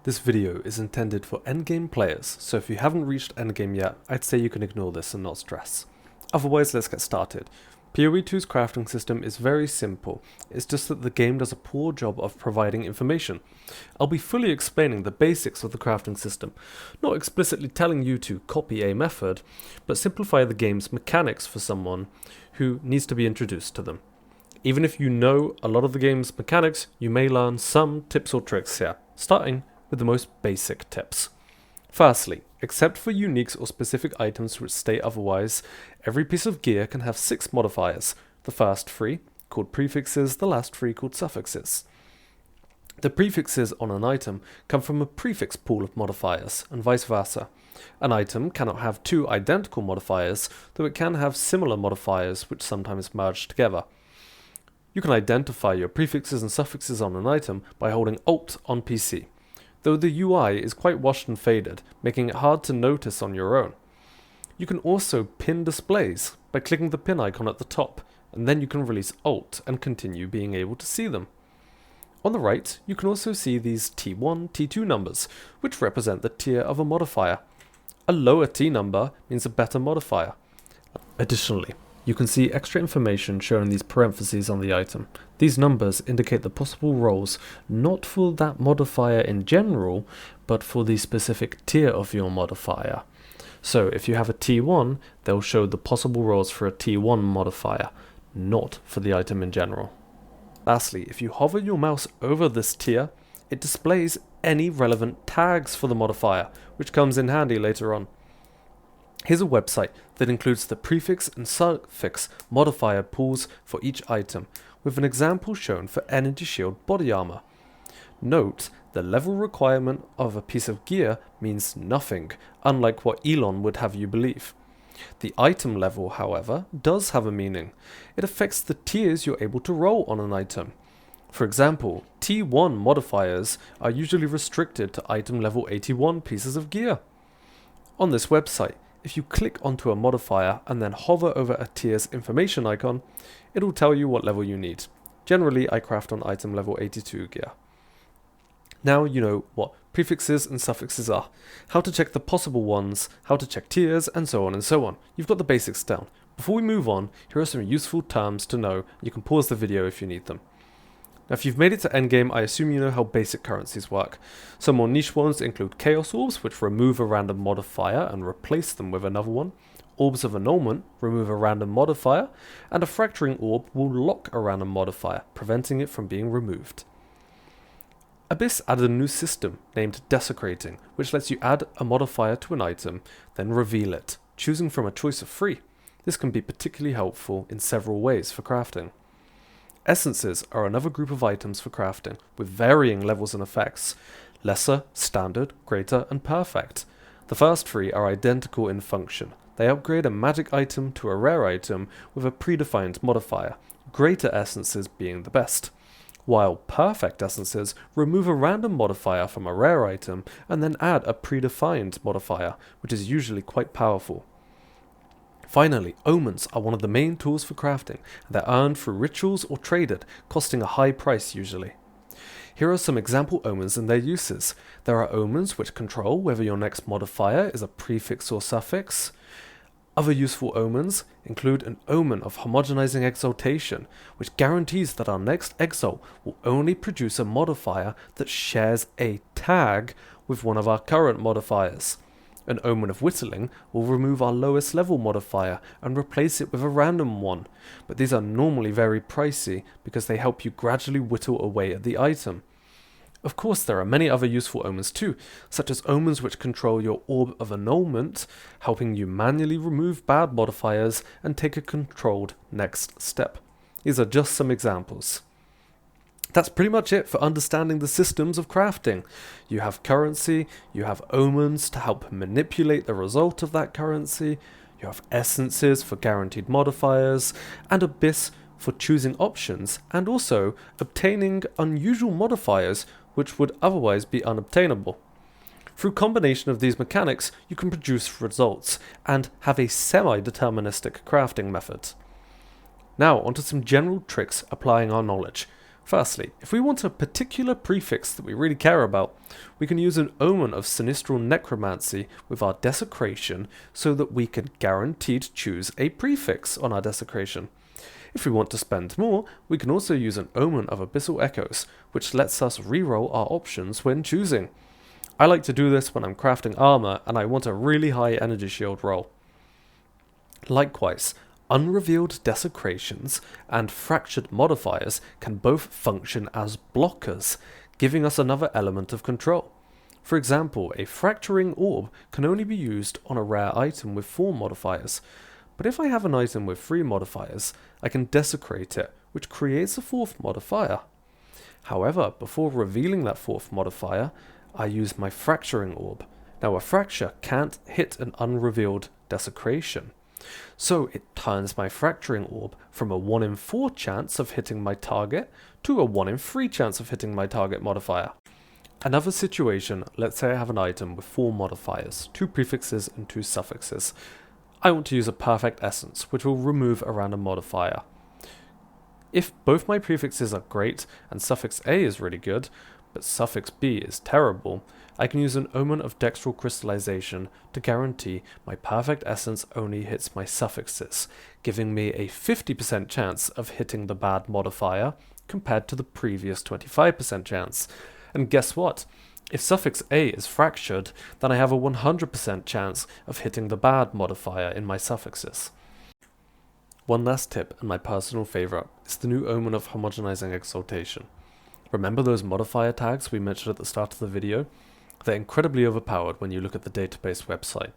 This video is intended for endgame players, so if you haven't reached endgame yet, I'd say you can ignore this and not stress. Otherwise, let's get started. PoE2's crafting system is very simple, it's just that the game does a poor job of providing information. I'll be fully explaining the basics of the crafting system, not explicitly telling you to copy a method, but simplify the game's mechanics for someone who needs to be introduced to them. Even if you know a lot of the game's mechanics, you may learn some tips or tricks here, starting with the most basic tips. Firstly, except for uniques or specific items which state otherwise, every piece of gear can have 6 modifiers, the first 3 called prefixes, the last 3 called suffixes. The prefixes on an item come from a prefix pool of modifiers, and vice versa. An item cannot have 2 identical modifiers, though it can have similar modifiers which sometimes merge together. You can identify your prefixes and suffixes on an item by holding Alt on PC, though the UI is quite washed and faded, making it hard to notice on your own. You can also pin displays by clicking the pin icon at the top, and then you can release Alt and continue being able to see them. On the right, you can also see these T1, T2 numbers, which represent the tier of a modifier. A lower T number means a better modifier. Additionally, you can see extra information shown in these parentheses on the item. These numbers indicate the possible roles not for that modifier in general, but for the specific tier of your modifier. So if you have a T1, they'll show the possible roles for a T1 modifier, not for the item in general. Lastly, if you hover your mouse over this tier, it displays any relevant tags for the modifier, which comes in handy later on. Here's a website that includes the prefix and suffix modifier pools for each item, with an example shown for energy shield body armor. Note, the level requirement of a piece of gear means nothing, unlike what Elon would have you believe. The item level, however, does have a meaning. It affects the tiers you're able to roll on an item. For example, T1 modifiers are usually restricted to item level 81 pieces of gear. On this website, if you click onto a modifier and then hover over a tier's information icon, it'll tell you what level you need. Generally, I craft on item level 82 gear. Now you know what prefixes and suffixes are, how to check the possible ones, how to check tiers, and so on and so on. You've got the basics down. Before we move on, here are some useful terms to know. You can pause the video if you need them. Now if you've made it to endgame, I assume you know how basic currencies work. Some more niche ones include Chaos Orbs, which remove a random modifier and replace them with another one. Orbs of Annulment remove a random modifier, and a Fracturing Orb will lock a random modifier, preventing it from being removed. Abyss added a new system named Desecrating, which lets you add a modifier to an item, then reveal it, choosing from a choice of 3. This can be particularly helpful in several ways for crafting. Essences are another group of items for crafting, with varying levels and effects: lesser, standard, greater, and perfect. The first 3 are identical in function. They upgrade a magic item to a rare item with a predefined modifier, greater essences being the best, while perfect essences remove a random modifier from a rare item and then add a predefined modifier, which is usually quite powerful. Finally, omens are one of the main tools for crafting, and they're earned through rituals or traded, costing a high price usually. Here are some example omens and their uses. There are omens which control whether your next modifier is a prefix or suffix. Other useful omens include an omen of homogenizing exaltation, which guarantees that our next exalt will only produce a modifier that shares a tag with one of our current modifiers. An omen of whittling will remove our lowest level modifier and replace it with a random one, but these are normally very pricey because they help you gradually whittle away at the item. Of course, there are many other useful omens too, such as omens which control your Orb of Annulment, helping you manually remove bad modifiers and take a controlled next step. These are just some examples. That's pretty much it for understanding the systems of crafting. You have currency, you have omens to help manipulate the result of that currency, you have essences for guaranteed modifiers, and Abyss for choosing options and also obtaining unusual modifiers which would otherwise be unobtainable. Through combination of these mechanics, you can produce results and have a semi-deterministic crafting method. Now onto some general tricks applying our knowledge. Firstly, if we want a particular prefix that we really care about, we can use an omen of sinistral necromancy with our desecration so that we can guaranteed choose a prefix on our desecration. If we want to spend more, we can also use an omen of abyssal echoes, which lets us reroll our options when choosing. I like to do this when I'm crafting armor and I want a really high energy shield roll. Likewise, unrevealed desecrations and fractured modifiers can both function as blockers, giving us another element of control. For example, a fracturing orb can only be used on a rare item with 4 modifiers, but if I have an item with 3 modifiers, I can desecrate it, which creates a 4th modifier. However, before revealing that 4th modifier, I use my fracturing orb. Now a fracture can't hit an unrevealed desecration, so it turns my fracturing orb from a 1 in 4 chance of hitting my target to a 1 in 3 chance of hitting my target modifier. Another situation, let's say I have an item with 4 modifiers, 2 prefixes and 2 suffixes. I want to use a perfect essence, which will remove a random modifier. If both my prefixes are great and suffix A is really good, but suffix B is terrible, I can use an omen of dextral crystallization to guarantee my perfect essence only hits my suffixes, giving me a 50% chance of hitting the bad modifier compared to the previous 25% chance. And guess what? If suffix A is fractured, then I have a 100% chance of hitting the bad modifier in my suffixes. One last tip, and my personal favourite, is the new omen of homogenizing exaltation. Remember those modifier tags we mentioned at the start of the video? They're incredibly overpowered when you look at the database website.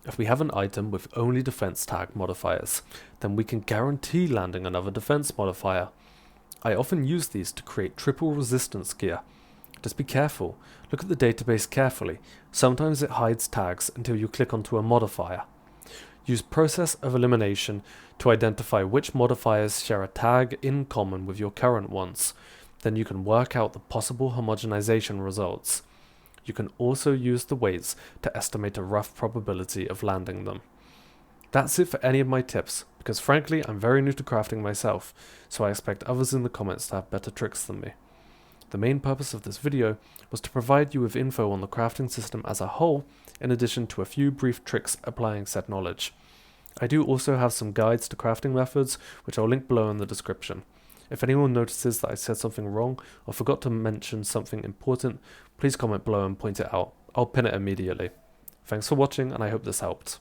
If we have an item with only defense tag modifiers, then we can guarantee landing another defense modifier. I often use these to create triple resistance gear. Just be careful, look at the database carefully, sometimes it hides tags until you click onto a modifier. Use process of elimination to identify which modifiers share a tag in common with your current ones. Then you can work out the possible homogenization results. You can also use the weights to estimate a rough probability of landing them. That's it for any of my tips, because frankly I'm very new to crafting myself, so I expect others in the comments to have better tricks than me. The main purpose of this video was to provide you with info on the crafting system as a whole, in addition to a few brief tricks applying said knowledge. I do also have some guides to crafting methods, which I'll link below in the description. If anyone notices that I said something wrong or forgot to mention something important, please comment below and point it out. I'll pin it immediately. Thanks for watching and I hope this helped.